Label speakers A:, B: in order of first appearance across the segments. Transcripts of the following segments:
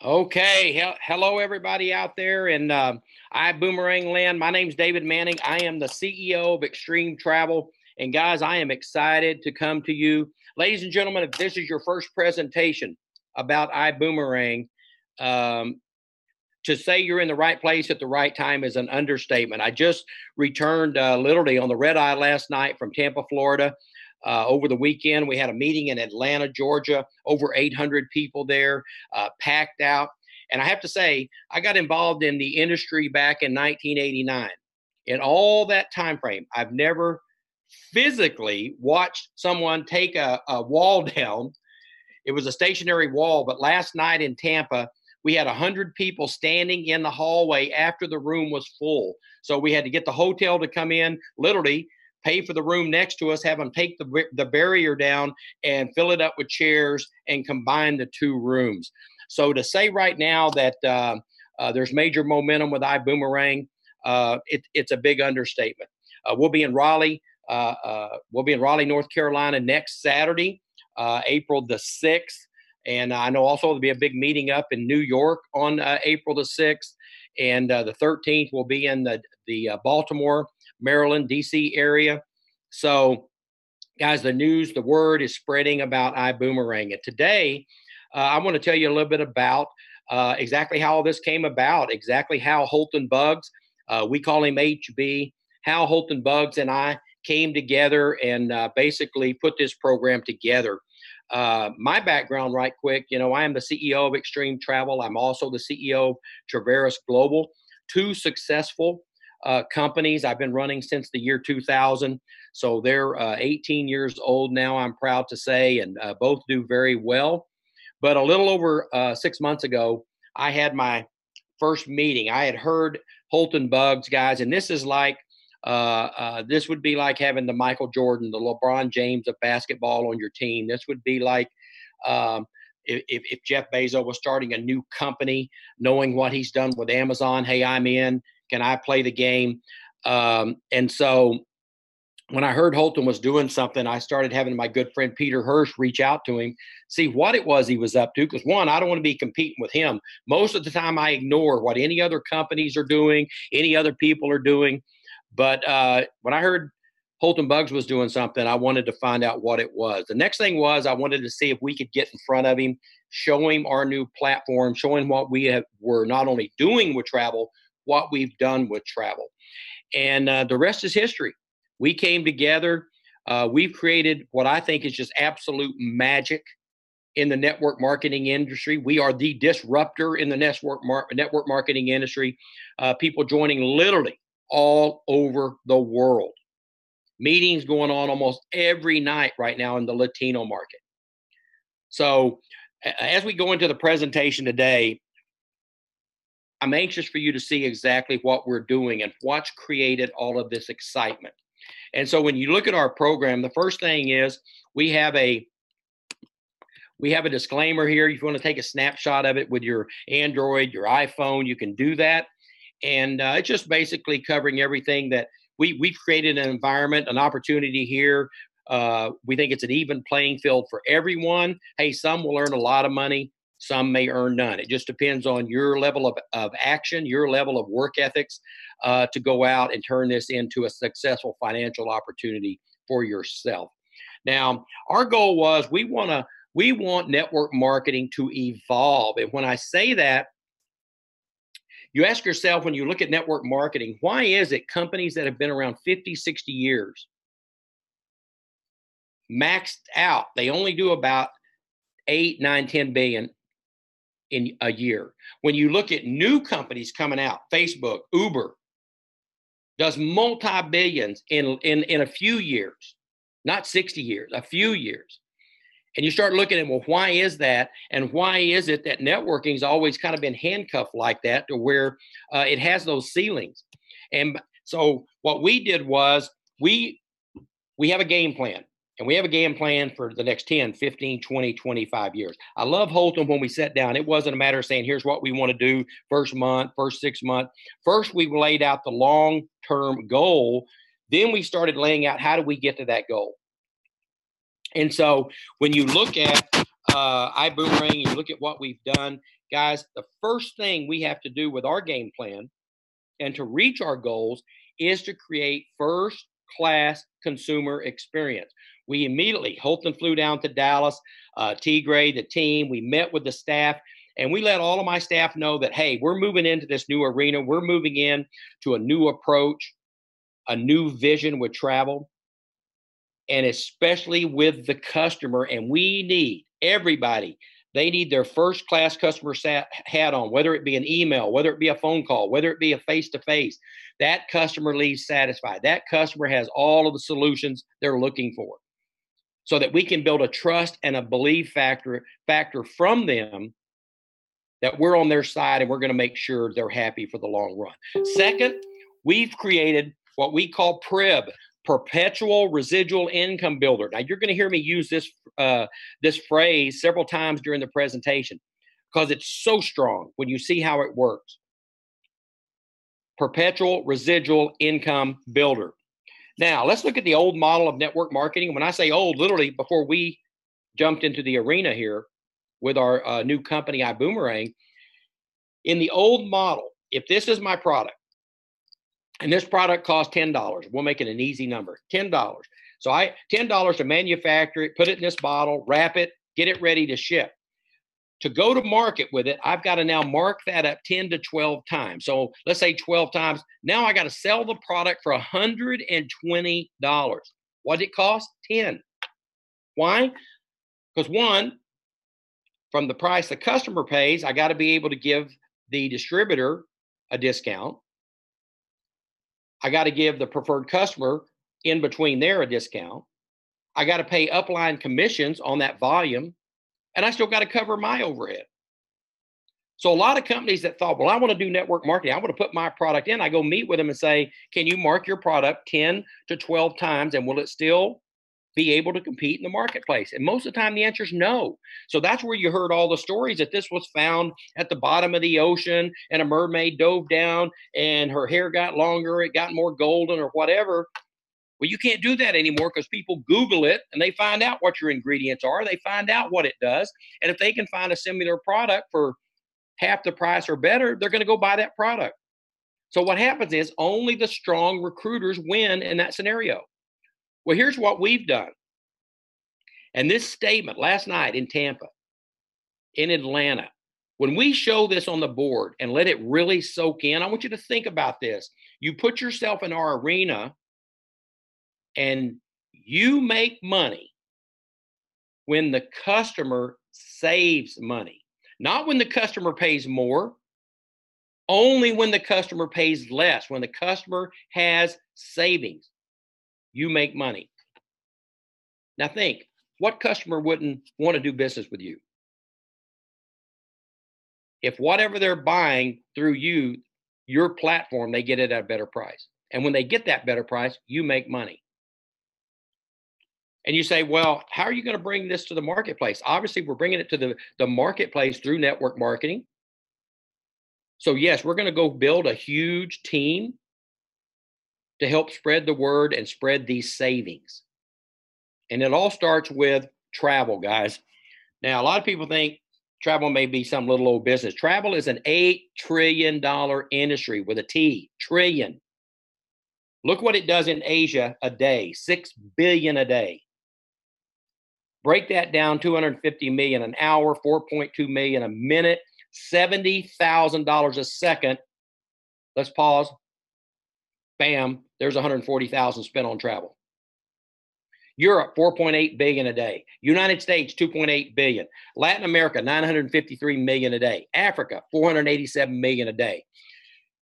A: Okay, hello everybody out there in Ibuumerang land. My name's David Manning. I am the CEO of Extreme Travel. And guys, I am excited to come to you. Ladies and gentlemen, if this is your first presentation about Ibuumerang, to say you're in the right place at the right time is an understatement. I just returned literally on the red eye last night from Tampa, Florida. Over the weekend, we had a meeting in Atlanta, Georgia, over 800 people there, packed out. And I have to say, I got involved in the industry back in 1989. In all that time frame, I've never physically watched someone take a wall down. It was a stationary wall, but last night in Tampa, we had 100 people standing in the hallway after the room was full. So we had to get the hotel to come in, literally pay for the room next to us, have them take the barrier down and fill it up with chairs and combine the two rooms. So to say right now that there's major momentum with Ibuumerang, it's a big understatement. We'll be in Raleigh. North Carolina next Saturday, April the 6th. And I know also there'll be a big meeting up in New York on April the 6th. And the 13th will be in the Baltimore, Maryland, D.C. area. So, guys, the word is spreading about Ibuumerang. And today, I want to tell you a little bit about exactly how all this came about, exactly how Holton Buggs, we call him HB, how Holton Buggs and I came together and basically put this program together. My background right quick, I am the CEO of Extreme Travel. I'm also the CEO of Traveris Global, two successful companies I've been running since the year 2000. So they're 18 years old now, I'm proud to say, and both do very well. But a little over 6 months ago, I had my first meeting. I had heard Holton Buggs, guys, and this is like, this would be like having the Michael Jordan, the LeBron James of basketball on your team. This would be like if Jeff Bezos was starting a new company, knowing what he's done with Amazon. Hey, I'm in. Can I play the game? And so when I heard Holton was doing something, I started having my good friend Peter Hirsch reach out to him, see what it was he was up to. Because one, I don't want to be competing with him. Most of the time I ignore what any other companies are doing, any other people are doing. But when I heard Holton Buggs was doing something, I wanted to find out what it was. The next thing was I wanted to see if we could get in front of him, show him our new platform, show him what were not only doing with travel, what we've done with travel. And the rest is history. We came together. We've created what I think is just absolute magic in the network marketing industry. We are the disruptor in the network marketing industry. People joining literally all over the world. Meetings going on almost every night right now in the Latino market. So as we go into the presentation today, I'm anxious for you to see exactly what we're doing and what's created all of this excitement. And so when you look at our program, the first thing is we have a disclaimer here. If you want to take a snapshot of it with your Android, your iPhone, you can do that. And it's just basically covering everything that we've created an environment, an opportunity here. We think it's an even playing field for everyone. Hey, some will earn a lot of money. Some may earn none. It just depends on your level of action, your level of work ethics to go out and turn this into a successful financial opportunity for yourself. Now, our goal was we want network marketing to evolve. And when I say that, you ask yourself, when you look at network marketing, why is it companies that have been around 50, 60 years maxed out, they only do about 8, 9, 10 billion in a year? When you look at new companies coming out, Facebook, Uber, does multi-billions in a few years, not 60 years, a few years. And you start looking at, well, why is that? And why is it that networking's always kind of been handcuffed like that to where it has those ceilings? And so what we did was we have a game plan. And we have a game plan for the next 10, 15, 20, 25 years. I love Holton when we sat down. It wasn't a matter of saying, here's what we want to do first month, first 6 months. First, we laid out the long-term goal. Then we started laying out, how do we get to that goal? And so when you look at Ibuumerang, you look at what we've done, guys, the first thing we have to do with our game plan and to reach our goals is to create first class consumer experience. We immediately, Holton flew down to Dallas, T-Gray, the team, we met with the staff, and we let all of my staff know that, hey, we're moving into this new arena. We're moving in to a new approach, a new vision with travel, and especially with the customer. And we need everybody, they need their first class customer hat on, whether it be an email, whether it be a phone call, whether it be a face-to-face. That customer leaves satisfied. That customer has all of the solutions they're looking for, so that we can build a trust and a belief factor from them that we're on their side and we're going to make sure they're happy for the long run. Second, we've created what we call PRIB, Perpetual Residual Income Builder. Now, you're going to hear me use this phrase several times during the presentation because it's so strong when you see how it works. Perpetual Residual Income Builder. Now, let's look at the old model of network marketing. When I say old, literally before we jumped into the arena here with our new company, Ibuumerang, in the old model, if this is my product, and this product costs $10, we'll make it an easy number, $10. So $10 to manufacture it, put it in this bottle, wrap it, get it ready to ship. To go to market with it, I've got to now mark that up 10 to 12 times. So let's say 12 times. Now I got to sell the product for $120. What did it cost? 10. Why? Because one, from the price the customer pays, I got to be able to give the distributor a discount. I got to give the preferred customer in between there a discount. I got to pay upline commissions on that volume, and I still got to cover my overhead. So a lot of companies that thought, well, I want to do network marketing, I want to put my product in, I go meet with them and say, can you mark your product 10 to 12 times, and will it still be able to compete in the marketplace? And most of the time, the answer is no. So that's where you heard all the stories that this was found at the bottom of the ocean and a mermaid dove down and her hair got longer, it got more golden or whatever. Well, you can't do that anymore because people Google it and they find out what your ingredients are. They find out what it does. And if they can find a similar product for half the price or better, they're going to go buy that product. So what happens is only the strong recruiters win in that scenario. Well, here's what we've done. And this statement last night in Tampa, in Atlanta, when we show this on the board and let it really soak in, I want you to think about this. You put yourself in our arena and you make money when the customer saves money, not when the customer pays more, only when the customer pays less. When the customer has savings, you make money. Now think, what customer wouldn't want to do business with you? If whatever they're buying through you, your platform, they get it at a better price. And when they get that better price, you make money. And you say, well, how are you going to bring this to the marketplace? Obviously, we're bringing it to the marketplace through network marketing. So yes, we're going to go build a huge team to help spread the word and spread these savings. And it all starts with travel, guys. Now, a lot of people think travel may be some little old business. Travel is an $8 trillion industry with a T, trillion. Look what it does in Asia a day, 6 billion a day. Break that down, 250 million an hour, 4.2 million a minute, $70,000 a second. Let's pause. Bam, there's 140,000 spent on travel. Europe, 4.8 billion a day. United States, 2.8 billion. Latin America, 953 million a day. Africa, 487 million a day.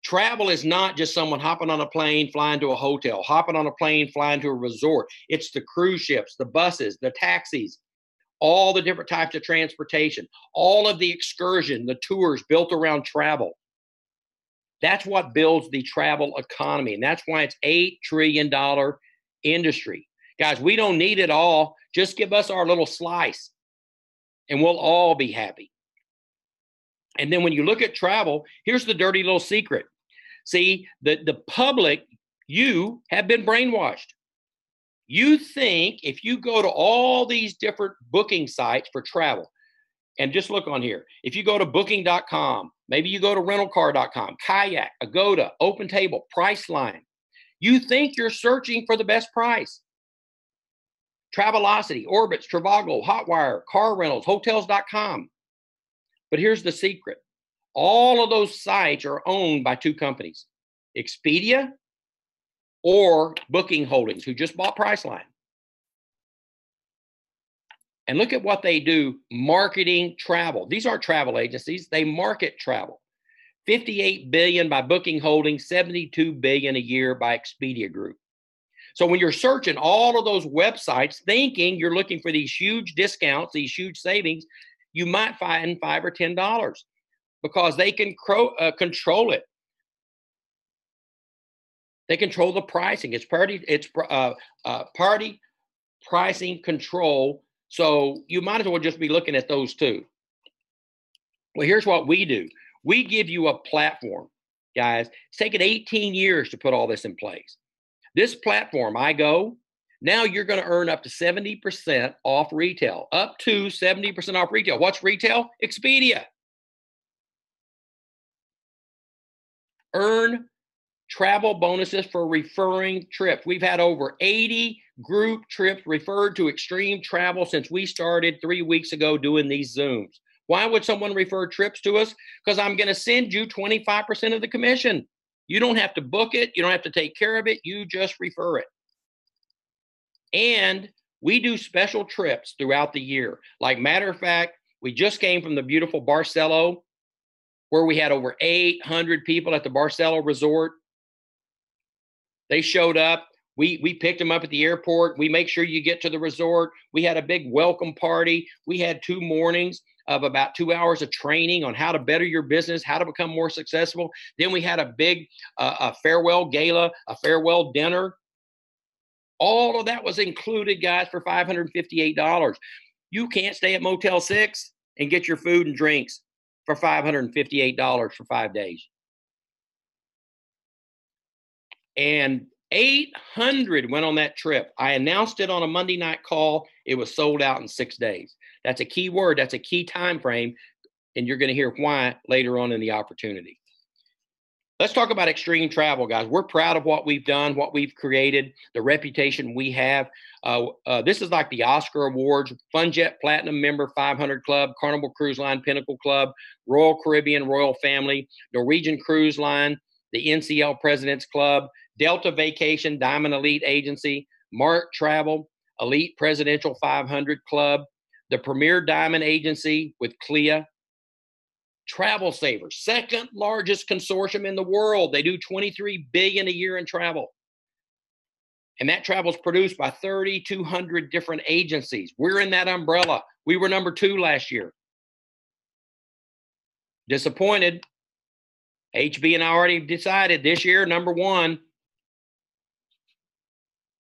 A: Travel is not just someone hopping on a plane, flying to a hotel, hopping on a plane, flying to a resort. It's the cruise ships, the buses, the taxis, all the different types of transportation, all of the excursion, the tours built around travel. That's what builds the travel economy. And that's why it's $8 trillion industry. Guys, we don't need it all. Just give us our little slice and we'll all be happy. And then when you look at travel, here's the dirty little secret. See, the public, you have been brainwashed. You think if you go to all these different booking sites for travel, And just look on here. If you go to booking.com, maybe you go to rentalcar.com, Kayak, Agoda, Open Table, Priceline, you think you're searching for the best price. Travelocity, Orbitz, Trivago, Hotwire, Car Rentals, Hotels.com. But here's the secret. All of those sites are owned by two companies, Expedia or Booking Holdings, who just bought Priceline. And look at what they do, marketing travel. These aren't travel agencies, they market travel. $58 billion by Booking Holdings, $72 billion a year by Expedia Group. So when you're searching all of those websites, thinking you're looking for these huge discounts, these huge savings, you might find $5 or $10 because they can control it. They control the pricing. It's party pricing control. So you might as well just be looking at those two. Well, here's what we do. We give you a platform, guys. It's taken 18 years to put all this in place. This platform, iGo, now you're going to earn up to 70% off retail, up to 70% off retail. What's retail? Expedia. Earn travel bonuses for referring trips. We've had over 80 group trips referred to Extreme Travel since we started 3 weeks ago doing these Zooms. Why would someone refer trips to us? Because I'm going to send you 25% of the commission. You don't have to book it. You don't have to take care of it. You just refer it. And we do special trips throughout the year. Like, matter of fact, we just came from the beautiful Barcelo, where we had over 800 people at the Barcelo Resort. They showed up. We picked them up at the airport. We make sure you get to the resort. We had a big welcome party. We had 2 mornings of about 2 hours of training on how to better your business, how to become more successful. Then we had a big a farewell gala, a farewell dinner. All of that was included, guys, for $558. You can't stay at Motel 6 and get your food and drinks for $558 for 5 days. And 800 went on that trip. I announced it on a Monday night call. It was sold out in 6 days. That's a key word. That's a key time frame. And you're going to hear why later on in the opportunity. Let's talk about Extreme Travel, guys. We're proud of what we've done, what we've created, the reputation we have. This is like the Oscar Awards, FunJet Platinum Member 500 Club, Carnival Cruise Line Pinnacle Club, Royal Caribbean Royal Family, Norwegian Cruise Line, the NCL President's Club, Delta Vacation Diamond Elite Agency, Mark Travel, Elite Presidential 500 Club, the Premier Diamond Agency with CLIA, Travel Savers, second largest consortium in the world. They do $23 billion a year in travel. And that travel is produced by 3,200 different agencies. We're in that umbrella. We were number 2 last year. Disappointed. HB and I already decided this year, number 1.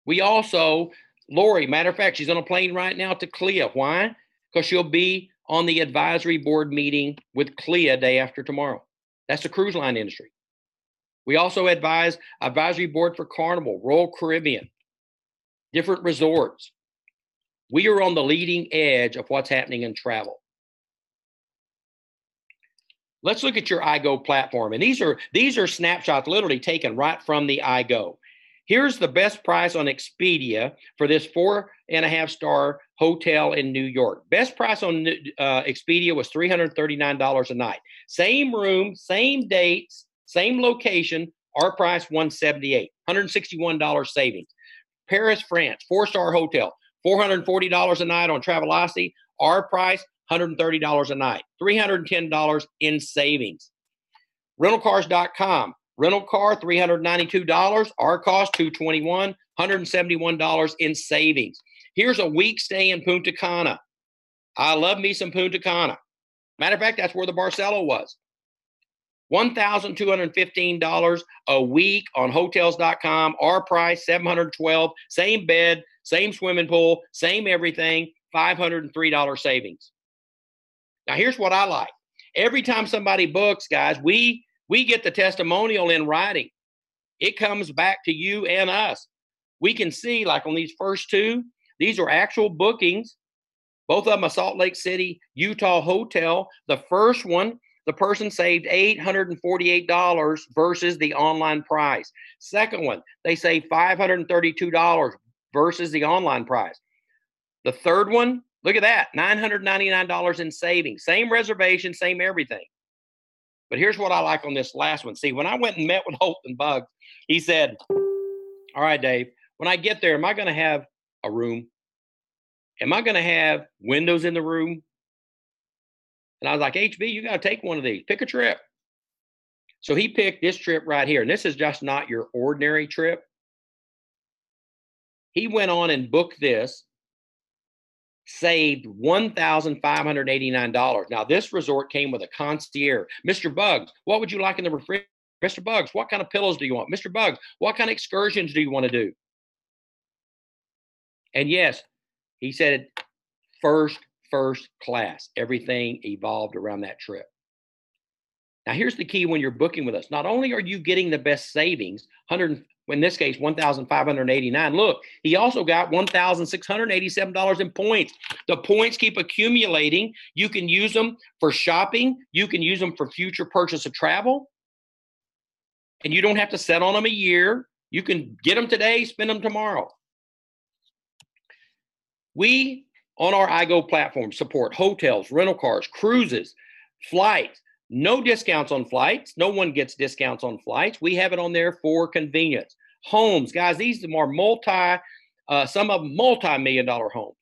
A: We also, Lori, matter of fact, she's on a plane right now to CLIA. Why? Because she'll be on the advisory board meeting with CLIA day after tomorrow. That's the cruise line industry. We also advise advisory board for Carnival, Royal Caribbean, different resorts. We are on the leading edge of what's happening in travel. Let's look at your iGo platform. And these are snapshots literally taken right from the iGo. Here's the best price on Expedia for this 4.5-star hotel in New York. Best price on Expedia was $339 a night. Same room, same dates, same location. Our price $178, $161 savings. Paris, France, 4-star hotel, $440 a night on Travelocity. Our price $130 a night, $310 in savings. Rentalcars.com. Rental car, $392. Our cost, $221, $171 in savings. Here's a week stay in Punta Cana. I love me some Punta Cana. Matter of fact, that's where the Barcelo was. $1,215 a week on Hotels.com. Our price, $712. Same bed, same swimming pool, same everything, $503 savings. Now, here's what I like. Every time somebody books, guys, we get the testimonial in writing. It comes back to you and us. We can see, like on these first 2, these are actual bookings Both of them a Salt Lake City, Utah hotel. The first one, the person saved $848 versus the online price. Second one, they saved $532 versus the online price. The third one, look at that, $999 in savings. Same reservation, same everything. But here's what I like on this last one. See, when I went and met with Holt and Buggs, he said, all right, Dave, when I get there, am I going to have a room? Am I going to have windows in the room? And I was like, HB, you got to take one of these. Pick a trip. So he picked this trip right here. And this is just not your ordinary trip. He went on and booked this, saved $1,589. Now, this resort came with a concierge. Mr. Buggs, what would you like in the refrigerator? Mr. Buggs, what kind of pillows do you want? Mr. Buggs, what kind of excursions do you want to do? And yes, he said first class. Everything evolved around that trip. Now, here's the key when you're booking with us. Not only are you getting the best savings, in this case, $1,589. Look, he also got $1,687 in points. The points keep accumulating. You can use them for shopping. You can use them for future purchase of travel. And you don't have to set on them a year. You can get them today, spend them tomorrow. We, on our iGo platform, support hotels, rental cars, cruises, flights. No discounts on flights. No one gets discounts on flights. We have it on there for convenience. Homes, guys, these are some of them multi-million-dollar homes.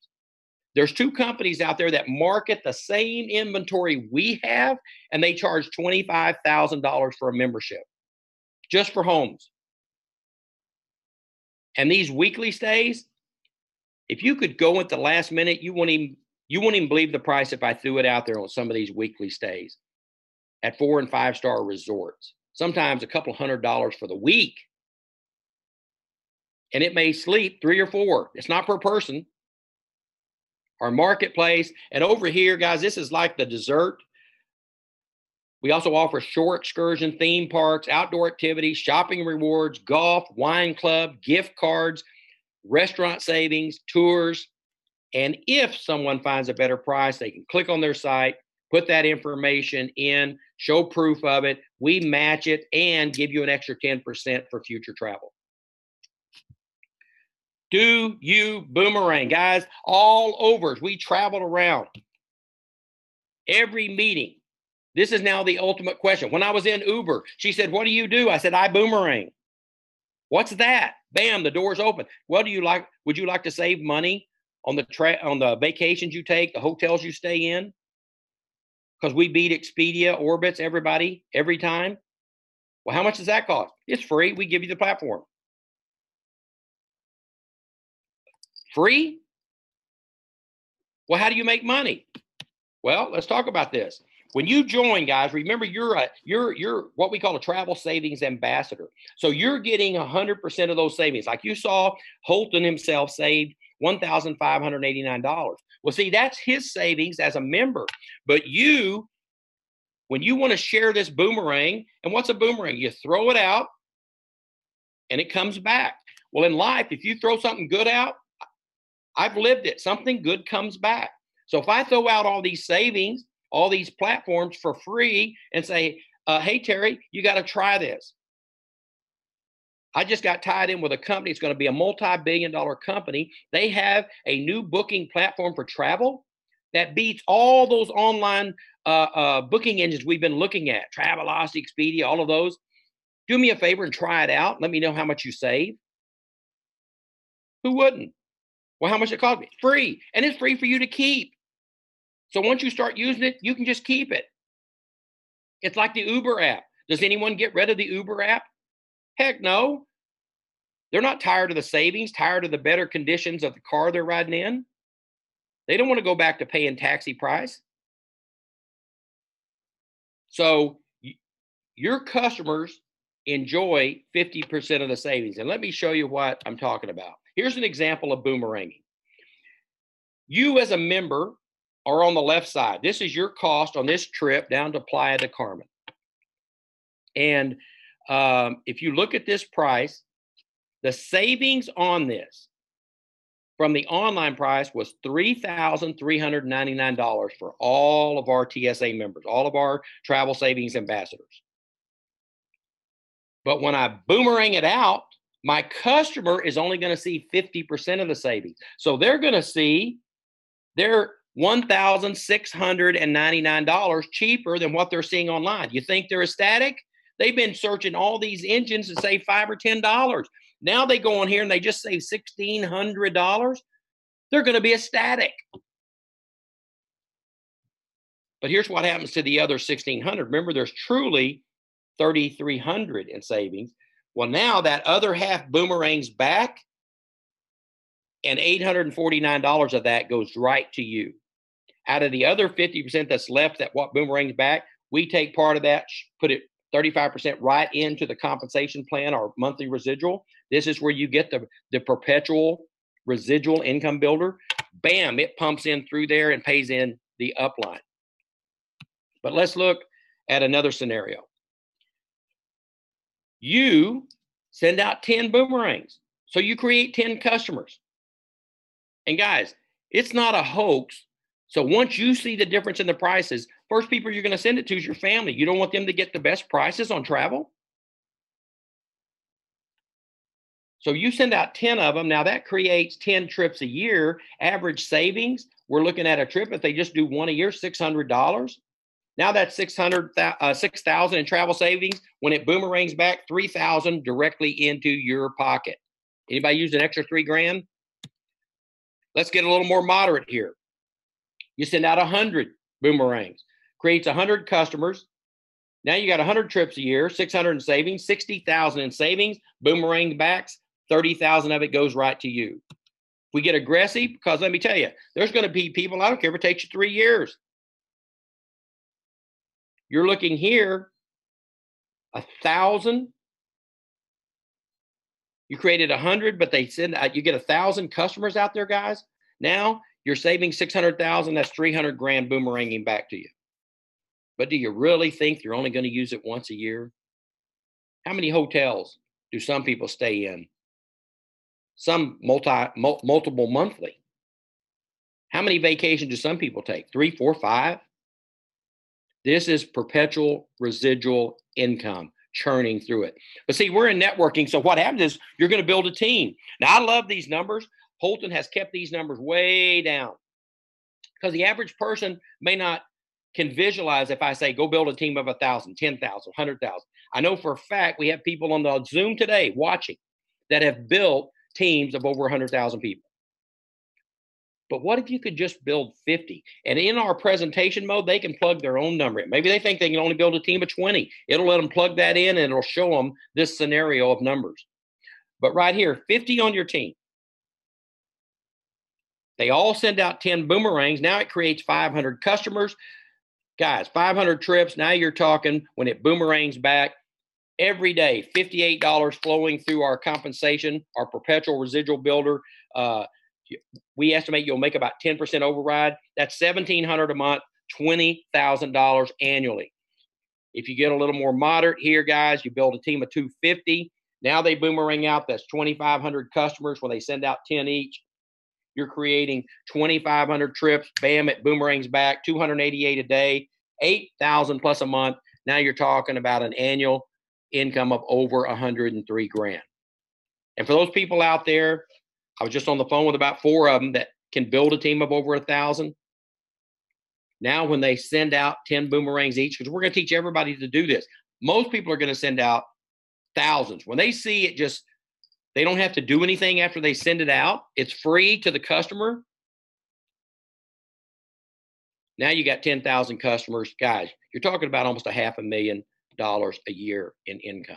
A: There's two companies out there that market the same inventory we have, and they charge $25,000 for a membership, just for homes. And these weekly stays, if you could go at the last minute, you wouldn't even believe the price if I threw it out there on some of these weekly stays at 4- and 5-star resorts. Sometimes a couple $100 for the week. And it may sleep 3 or 4. It's not per person. Our marketplace. And over here, guys, this is like the dessert. We also offer shore excursion, theme parks, outdoor activities, shopping rewards, golf, wine club, gift cards, restaurant savings, tours. And if someone finds a better price, they can click on their site, put that information in, show proof of it. We match it and give you an extra 10% for future travel. Do you boomerang? Guys, all over. We traveled around. Every meeting. This is now the ultimate question. When I was in Uber, she said, what do you do? I said, I boomerang. What's that? Bam, the door's open. What do you like? Would you like to save money on the vacations you take, the hotels you stay in? Because we beat Expedia, Orbitz, everybody, every time. Well, how much does that cost? It's free. We give you the platform. Free? Well, how do you make money? Well, let's talk about this. When you join, guys, remember you're what we call a travel savings ambassador. So you're getting 100% of those savings. Like you saw, Holton himself saved $1,589. Well, see, that's his savings as a member. But when you want to share this boomerang, and what's a boomerang? You throw it out and it comes back. Well, in life, if you throw something good out, I've lived it. Something good comes back. So if I throw out all these savings, all these platforms for free and say, hey, Terry, you got to try this. I just got tied in with a company. It's going to be a multi-billion-dollar company. They have a new booking platform for travel that beats all those online booking engines we've been looking at, Travelocity, Expedia, all of those. Do me a favor and try it out. Let me know how much you save. Who wouldn't? Well, how much it cost me? Free. And it's free for you to keep. So once you start using it, you can just keep it. It's like the Uber app. Does anyone get rid of the Uber app? Heck no. They're not tired of the savings, tired of the better conditions of the car they're riding in. They don't want to go back to paying taxi price. So your customers enjoy 50% of the savings. And let me show you what I'm talking about. Here's an example of boomeranging. You as a member are on the left side. This is your cost on this trip down to Playa del Carmen. And if you look at this price, the savings on this from the online price was $3,399 for all of our TSA members, all of our travel savings ambassadors. But when I boomerang it out, my customer is only going to see 50% of the savings. So they're going to see their $1,699 cheaper than what they're seeing online. You think they're ecstatic? They've been searching all these engines to save $5 or $10. Now they go on here and they just save $1,600. They're going to be ecstatic. But here's what happens to the other 1,600. Remember, there's truly 3,300 in savings. Well, now that other half boomerangs back, and $849 of that goes right to you. Out of the other 50% that's left, that what boomerangs back, we take part of that, put it 35% right into the compensation plan, our monthly residual. This is where you get the perpetual residual income builder. Bam, it pumps in through there and pays in the upline. But let's look at another scenario. You send out 10 boomerangs. So you create 10 customers. And guys, it's not a hoax. So once you see the difference in the prices, first people you're going to send it to is your family. You don't want them to get the best prices on travel. So you send out 10 of them. Now that creates 10 trips a year. Average savings, we're looking at a trip, if they just do one a year, $600. Now that's $6,000 in travel savings. When it boomerangs back, $3,000 directly into your pocket. Anybody use an extra $3,000? Let's get a little more moderate here. You send out 100 boomerangs, creates 100 customers. Now you got 100 trips a year, 600 in savings, 60,000 in savings, boomerang backs, 30,000 of it goes right to you. We get aggressive because let me tell you, there's going to be people, I don't care if it takes you 3 years. You're looking here, 1,000. You created 100, but they send out, you get 1,000 customers out there, guys. Now you're saving 600,000. That's 300 grand boomeranging back to you. But do you really think you're only going to use it once a year? How many hotels do some people stay in? Some multiple monthly. How many vacations do some people take? 3, 4, 5? This is perpetual residual income churning through it. But see, we're in networking. So what happens is you're going to build a team. Now, I love these numbers. Holton has kept these numbers way down because the average person can visualize if I say, go build a team of 1,000, 10,000, 100,000. I know for a fact we have people on the Zoom today watching that have built teams of over 100,000 people. But what if you could just build 50? And in our presentation mode, they can plug their own number in. Maybe they think they can only build a team of 20. It'll let them plug that in and it'll show them this scenario of numbers. But right here, 50 on your team. They all send out 10 boomerangs. Now it creates 500 customers. Guys, 500 trips. Now you're talking when it boomerangs back every day, $58 flowing through our compensation, our perpetual residual builder. We estimate you'll make about 10% override. That's $1,700 a month, $20,000 annually. If you get a little more moderate here, guys, you build a team of 250. Now they boomerang out. That's 2,500 customers when they send out 10 each. You're creating 2,500 trips. Bam, it boomerangs back, 288 a day, 8,000 plus a month. Now you're talking about an annual income of over 103 grand. And for those people out there, I was just on the phone with about 4 of them that can build a team of over 1,000. Now, when they send out 10 boomerangs each, because we're going to teach everybody to do this, most people are going to send out thousands. When they see it, they don't have to do anything after they send it out. It's free to the customer. Now you got 10,000 customers. Guys, you're talking about almost $500,000 a year in income.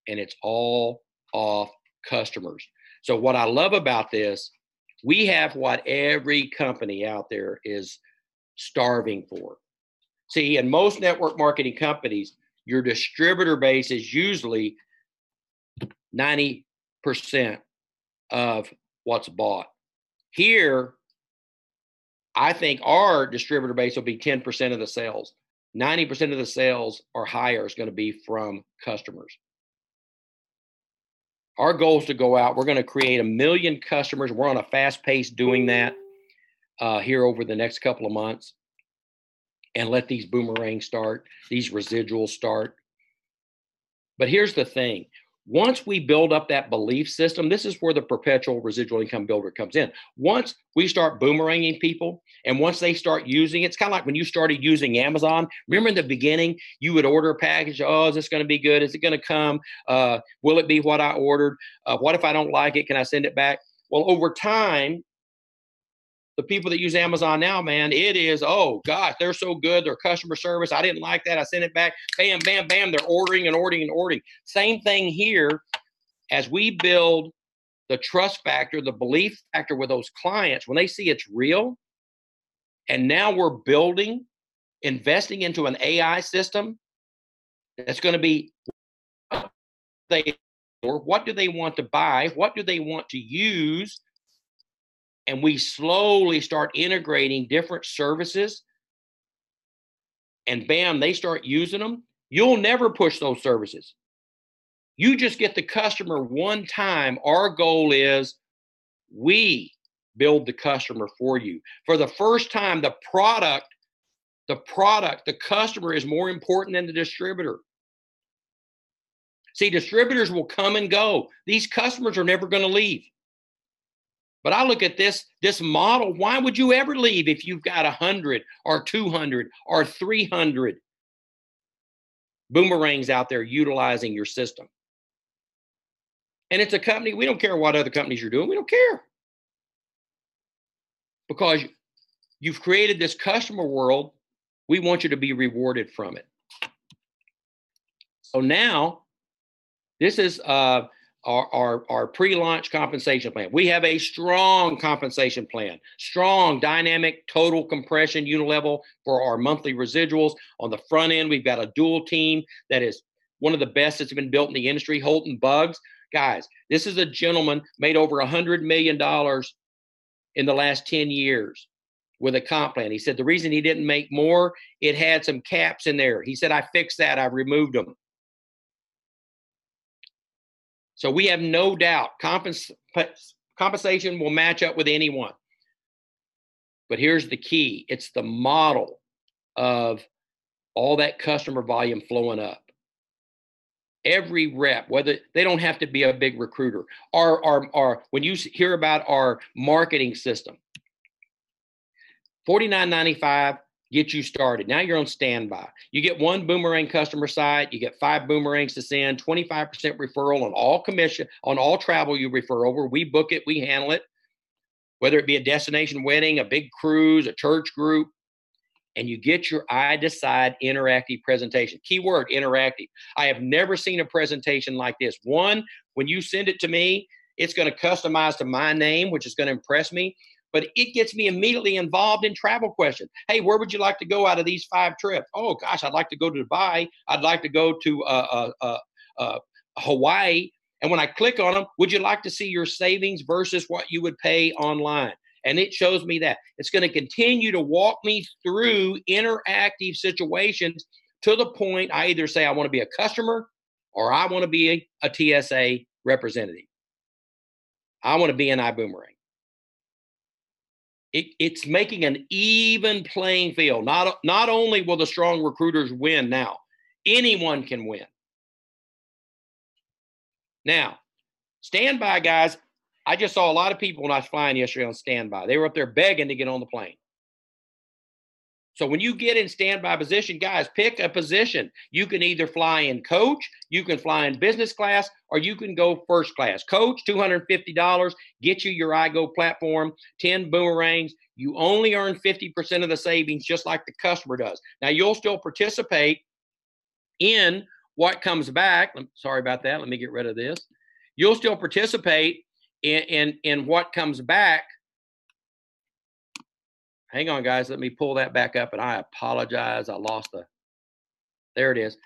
A: And it's all off customers. So what I love about this, we have what every company out there is starving for. See, in most network marketing companies, your distributor base is usually 90% of what's bought. Here, I think our distributor base will be 10% of the sales. 90% of the sales or higher is going to be from customers. Our goal is to go out. We're going to create 1 million customers. We're on a fast pace doing that here over the next couple of months, and let these boomerangs start, these residuals start. But here's the thing. Once we build up that belief system, this is where the perpetual residual income builder comes in. Once we start boomeranging people, and once they start using it, it's kind of like when you started using Amazon. Remember in the beginning, you would order a package. Oh, is this going to be good? Is it going to come? Will it be what I ordered? What if I don't like it? Can I send it back? Well, over time, the people that use Amazon now, man, it is, oh gosh, they're so good. Their customer service, I didn't like that. I sent it back. Bam, bam, bam. They're ordering and ordering and ordering. Same thing here. As we build the trust factor, the belief factor with those clients, when they see it's real, and now we're investing into an AI system that's going to be, or what do they want to buy? What do they want to use? And we slowly start integrating different services, and bam, they start using them. You'll never push those services. You just get the customer one time. Our goal is we build the customer for you. For the first time, the customer is more important than the distributor. See, distributors will come and go. These customers are never going to leave. But I look at this model. Why would you ever leave if you've got 100 or 200 or 300 boomerangs out there utilizing your system? And it's a company, we don't care what other companies you're doing. We don't care. Because you've created this customer world. We want you to be rewarded from it. So now, this is our pre-launch compensation plan. We have a strong compensation plan, strong dynamic total compression unit level for our monthly residuals. On the front end, we've got a dual team that is one of the best that's been built in the industry, Holton Buggs. Guys, this is a gentleman made over $100 million in the last 10 years with a comp plan. He said the reason he didn't make more, it had some caps in there. He said, I fixed that. I removed them. So we have no doubt compensation will match up with anyone. But here's the key. It's the model of all that customer volume flowing up. Every rep, whether they don't have to be a big recruiter, or when you hear about our marketing system, $49.95 get you started. Now you're on standby. You get one boomerang customer site. You get 5 boomerangs to send, 25% referral on all commission, on all travel you refer over. We book it, we handle it, whether it be a destination wedding, a big cruise, a church group, and you get your I Decide interactive presentation. Keyword, interactive. I have never seen a presentation like this. One, when you send it to me, it's going to customize to my name, which is going to impress me. But it gets me immediately involved in travel questions. Hey, where would you like to go out of these 5 trips? Oh, gosh, I'd like to go to Dubai. I'd like to go to Hawaii. And when I click on them, would you like to see your savings versus what you would pay online? And it shows me that. It's going to continue to walk me through interactive situations to the point I either say I want to be a customer or I want to be a TSA representative. I want to be an Ibuumerang. It's making an even playing field. Not only will the strong recruiters win now, anyone can win. Now, standby, guys. I just saw a lot of people when I was flying yesterday on standby. They were up there begging to get on the plane. So when you get in standby position, guys, pick a position. You can either fly in coach, you can fly in business class, or you can go first class. Coach, $250, get you your iGo platform, 10 boomerangs. You only earn 50% of the savings, just like the customer does. Now, you'll still participate in what comes back. Sorry about that. Let me get rid of this. You'll still participate in what comes back. Hang on, guys. Let me pull that back up, and I apologize. I lost there it is.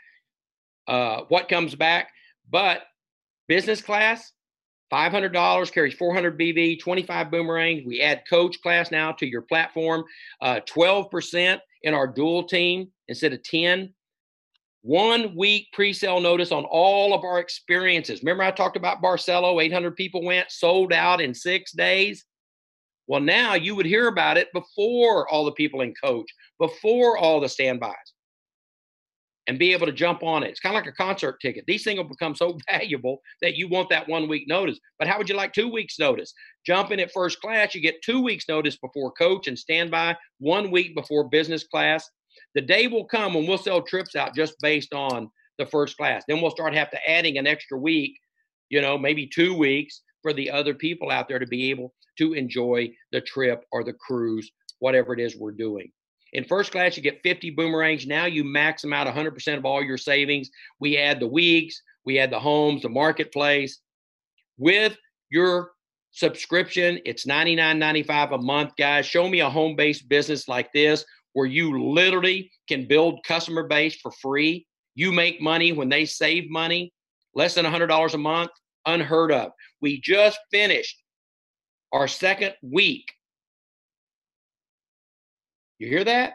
A: What comes back? But business class, $500 carries 400 BV, 25 boomerangs. We add coach class now to your platform, 12% in our dual team instead of 10. 1 week pre-sale notice on all of our experiences. Remember I talked about Barcelo, 800 people went, sold out in 6 days. Well, now you would hear about it before all the people in coach, before all the standbys, and be able to jump on it. It's kind of like a concert ticket. These things will become so valuable that you want that 1 week notice. But how would you like 2 weeks notice? Jump in at first class, you get 2 weeks notice before coach and standby, 1 week before business class. The day will come when we'll sell trips out just based on the first class. Then we'll start adding an extra week, maybe 2 weeks for the other people out there to be able to enjoy the trip or the cruise, whatever it is we're doing. In first class, you get 50 boomerangs. Now you max them out 100% of all your savings. We add the weeks, we add the homes, the marketplace. With your subscription, it's $99.95 a month, guys. Show me a home-based business like this where you literally can build customer base for free. You make money when they save money, less than $100 a month, unheard of. We just finished our second week. You hear that?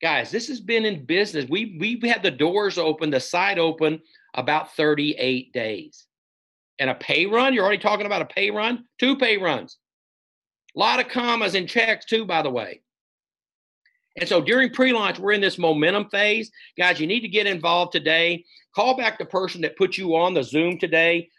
A: Guys, this has been in business. We've had the doors open, the site open about 38 days. And a pay run, you're already talking about a pay run? 2 pay runs. A lot of commas and checks too, by the way. And so during pre-launch, we're in this momentum phase. Guys, you need to get involved today. Call back the person that put you on the Zoom today.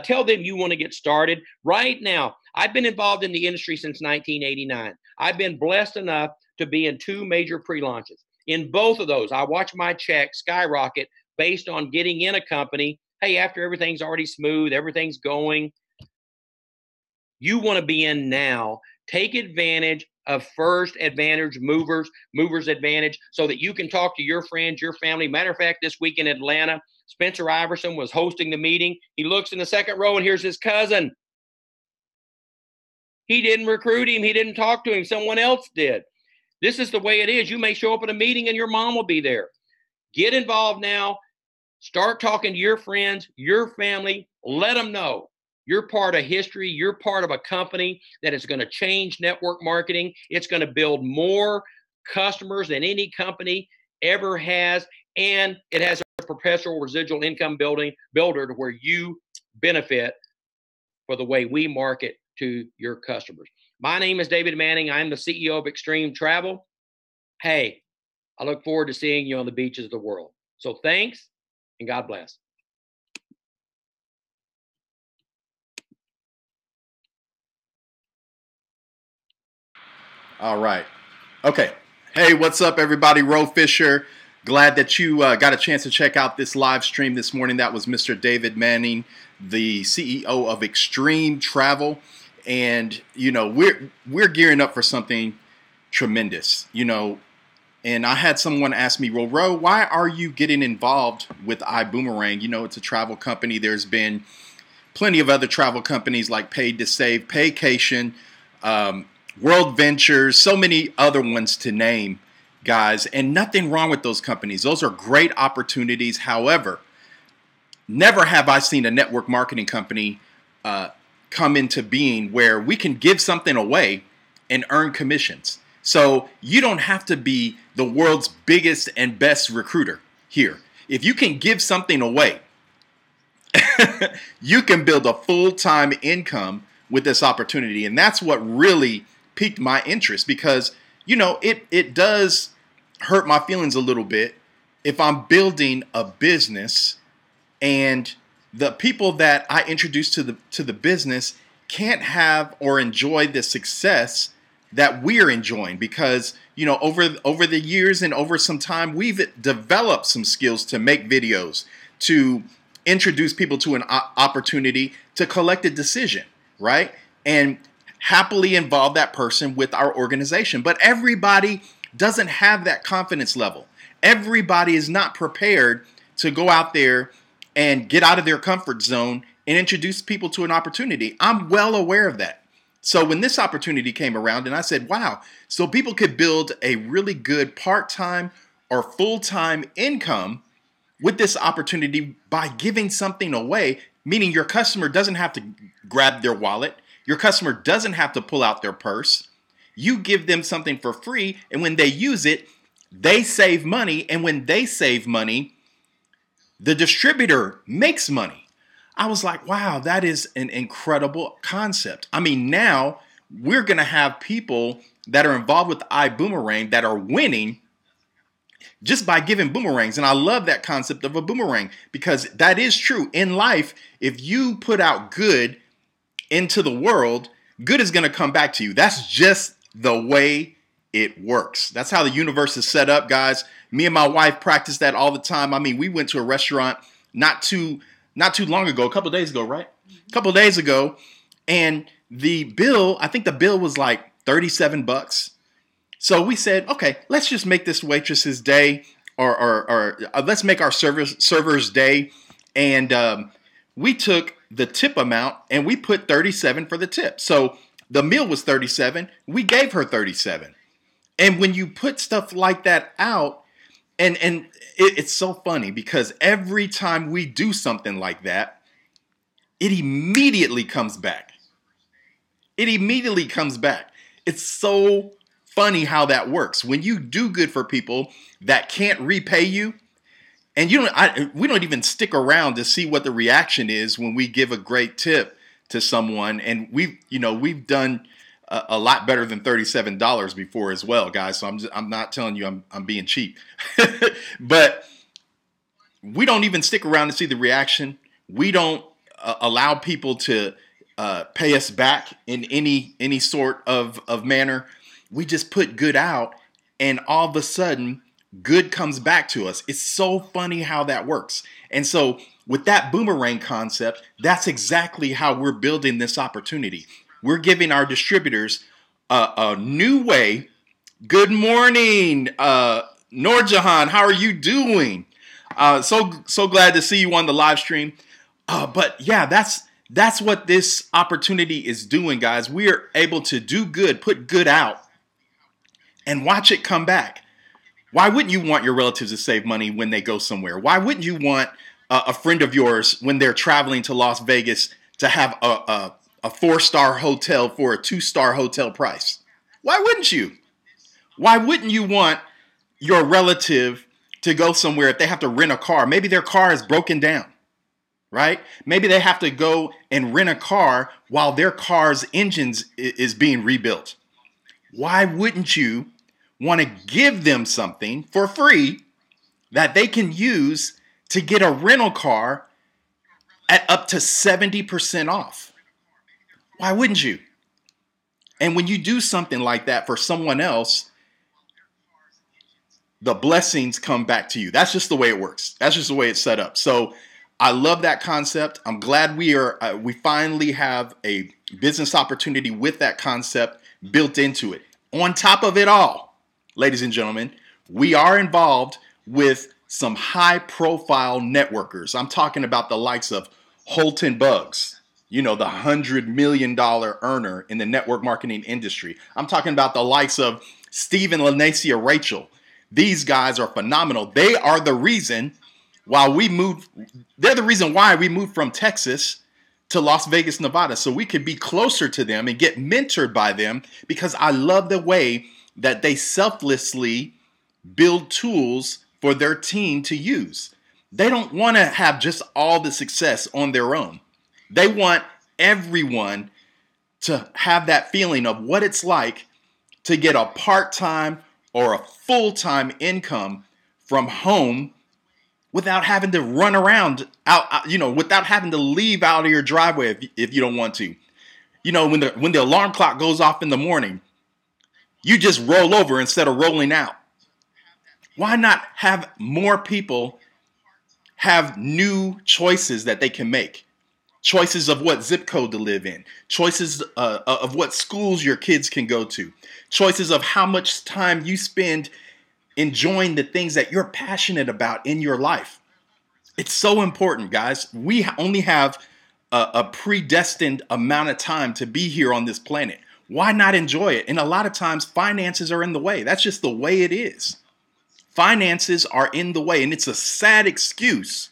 A: Tell them you want to get started. Right now, I've been involved in the industry since 1989. I've been blessed enough to be in 2 major pre-launches. In both of those, I watch my check skyrocket based on getting in a company. Hey, after everything's already smooth, everything's going. You want to be in now. Take advantage of first advantage movers advantage, so that you can talk to your friends, your family. Matter of fact, this week in Atlanta, Spencer Iverson was hosting the meeting. He looks in the second row and here's his cousin. He didn't recruit him. He didn't talk to him. Someone else did. This is the way it is. You may show up at a meeting and your mom will be there. Get involved now. Start talking to your friends, your family. Let them know you're part of history. You're part of a company that is going to change network marketing. It's going to build more customers than any company ever has. And it has a perpetual residual income builder to where you benefit for the way we market to your customers. My name is David Manning. I'm the CEO of Extreme Travel. Hey, I look forward to seeing you on the beaches of the world. So thanks and God bless.
B: All right. Okay. Hey, what's up, everybody? Ro Fisher. Glad that you got a chance to check out this live stream this morning. That was Mr. David Manning, the CEO of Extreme Travel. And, we're gearing up for something tremendous, And I had someone ask me, well, Ro, why are you getting involved with Ibuumerang? It's a travel company. There's been plenty of other travel companies like Paid to Save, Paycation, World Ventures, so many other ones to name, guys. And nothing wrong with those companies. Those are great opportunities. However, never have I seen a network marketing company come into being where we can give something away and earn commissions. So you don't have to be the world's biggest and best recruiter here. If you can give something away, you can build a full-time income with this opportunity. And that's what really piqued my interest, because, it does hurt my feelings a little bit if I'm building a business and the people that I introduce to the business can't have or enjoy the success that we're enjoying, because over the years and over some time, we've developed some skills to make videos, to introduce people to an opportunity, to collect a decision, right? And happily involve that person with our organization. But everybody doesn't have that confidence level. Everybody is not prepared to go out there and get out of their comfort zone and introduce people to an opportunity. I'm well aware of that. So when this opportunity came around and I said, wow, so people could build a really good part-time or full-time income with this opportunity by giving something away, meaning your customer doesn't have to grab their wallet. Your customer doesn't have to pull out their purse. You give them something for free, and when they use it, they save money. And when they save money, The distributor makes money. I was like, wow, that is an incredible concept. I mean, now we're going to have people that are involved with Ibuumerang that are winning just by giving boomerangs. And I love that concept of a boomerang, because that is true in life. If you put out good into the world, good is going to come back to you. That's just the way it works. That's how the universe is set up, guys. Me and my wife practice that all the time. I mean, we went to a restaurant not too long ago, a couple of days ago, right? A couple of days ago. And the bill, I think the bill was like $37. So we said, okay, let's just make this waitress's day, or let's make our server's day. And we took the tip amount and we put 37 for the tip. So the meal was 37. We gave her 37. And when you put stuff like that out, and it's so funny, because every time we do something like that, it immediately comes back. It immediately comes back. It's so funny how that works. When you do good for people that can't repay you, and we don't even stick around to see what the reaction is when we give a great tip to someone. And we've done a lot better than $37 before as well, guys. So I'm not telling you I'm being cheap, but we don't even stick around to see the reaction. We don't allow people to pay us back in any sort of manner. We just put good out, and all of a sudden, good comes back to us. It's so funny how that works. And so with that boomerang concept, that's exactly how we're building this opportunity. We're giving our distributors a new way. Good morning, Noorjahan. How are you doing? So glad to see you on the live stream. But yeah, that's what this opportunity is doing, guys. We are able to do good, put good out, and watch it come back. Why wouldn't you want your relatives to save money when they go somewhere? Why wouldn't you want a friend of yours, when they're traveling to Las Vegas, to have a 4-star hotel for a 2-star hotel price? Why wouldn't you? Why wouldn't you want your relative to go somewhere if they have to rent a car? Maybe their car is broken down, right? Maybe they have to go and rent a car while their car's engines is being rebuilt. Why wouldn't you want to give them something for free that they can use to get a rental car at up to 70% off? Why wouldn't you? And when you do something like that for someone else, the blessings come back to you. That's just the way it works. That's just the way it's set up. So I love that concept. I'm glad we finally have a business opportunity with that concept built into it. On top of it all, ladies and gentlemen, we are involved with some high-profile networkers. I'm talking about the likes of Holton Buggs, the $100 million earner in the network marketing industry. I'm talking about the likes of Steve and Lanacia Rachel. These guys are phenomenal. They are the reason why we moved from Texas to Las Vegas, Nevada, so we could be closer to them and get mentored by them, because I love the way that they selflessly build tools for their team to use. They don't want to have just all the success on their own. They want everyone to have that feeling of what it's like to get a part-time or a full-time income from home without having to run around without having to leave out of your driveway if you don't want to. When the alarm clock goes off in the morning, you just roll over instead of rolling out. Why not have more people have new choices that they can make? Choices of what zip code to live in. Choices of what schools your kids can go to. Choices of how much time you spend enjoying the things that you're passionate about in your life. It's so important, guys. We only have a predestined amount of time to be here on this planet. Why not enjoy it? And a lot of times finances are in the way. That's just the way it is. Finances are in the way, and it's a sad excuse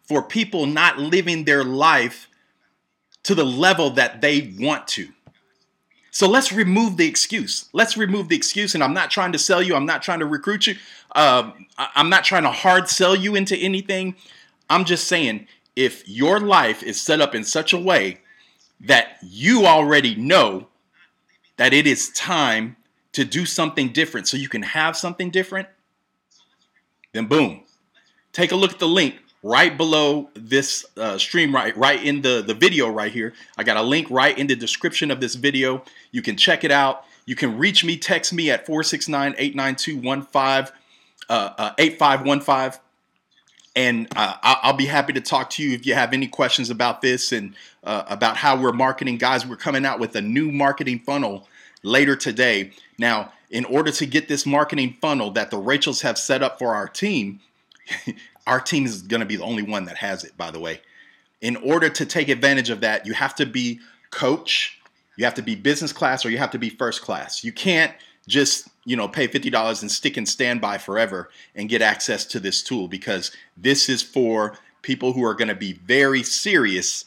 B: for people not living their life to the level that they want to. So let's remove the excuse. Let's remove the excuse. And I'm not trying to sell you. I'm not trying to recruit you. I'm not trying to hard sell you into anything. I'm just saying, if your life is set up in such a way that you already know that it is time to do something different so you can have something different, then boom. Take a look at the link right below this stream, right in the video right here. I got a link right in the description of this video. You can check it out. You can reach me, text me at 469-892-8515. And I'll be happy to talk to you if you have any questions about this and about how we're marketing. Guys, we're coming out with a new marketing funnel later today. Now, in order to get this marketing funnel that the Rachels have set up for our team is going to be the only one that has it, by the way. In order to take advantage of that, you have to be coach, you have to be business class, or you have to be first class. You can't just, pay $50 and stick in standby forever and get access to this tool, because this is for people who are going to be very serious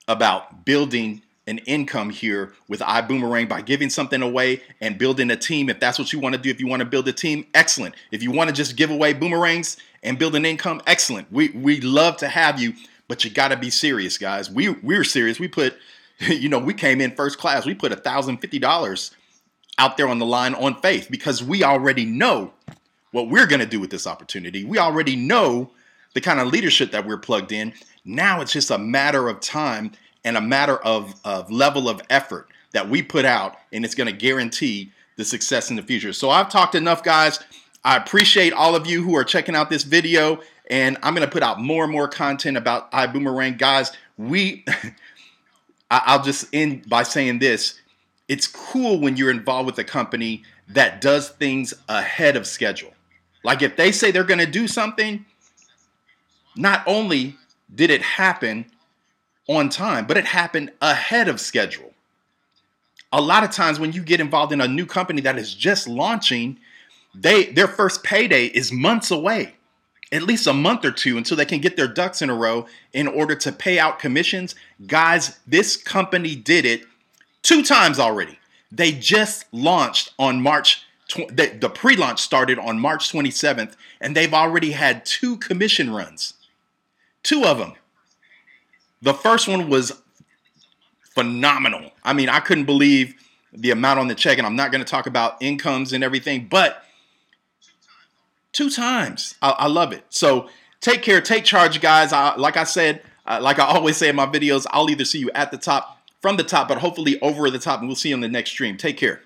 B: about building an income here with Ibuumerang by giving something away and building a team. If that's what you want to do, if you want to build a team, excellent. If you want to just give away boomerangs and build an income, excellent. We love to have you, but you got to be serious, guys. We're serious. We put, we came in first class. We put $1,050 out there on the line on faith, because we already know what we're going to do with this opportunity. We already know the kind of leadership that we're plugged in. Now it's just a matter of time and a matter of level of effort that we put out, and it's going to guarantee the success in the future. So I've talked enough, guys. I appreciate all of you who are checking out this video, and I'm going to put out more and more content about Ibuumerang. Guys, I'll just end by saying this. It's cool when you're involved with a company that does things ahead of schedule. Like if they say they're going to do something, not only did it happen on time, but it happened ahead of schedule. A lot of times when you get involved in a new company that is just launching, their first payday is months away, at least a month or two, until they can get their ducks in a row in order to pay out commissions. Guys, this company did it 2 times already. They just launched on the pre-launch started on March 27th, and they've already had 2 commission runs. 2 of them. The first one was phenomenal. I mean, I couldn't believe the amount on the check, and I'm not going to talk about incomes and everything, but 2 times. I love it. So take care, take charge, guys. Like I said, like I always say in my videos, I'll either see you at the top, from the top, but hopefully over the top, and we'll see you on the next stream. Take care.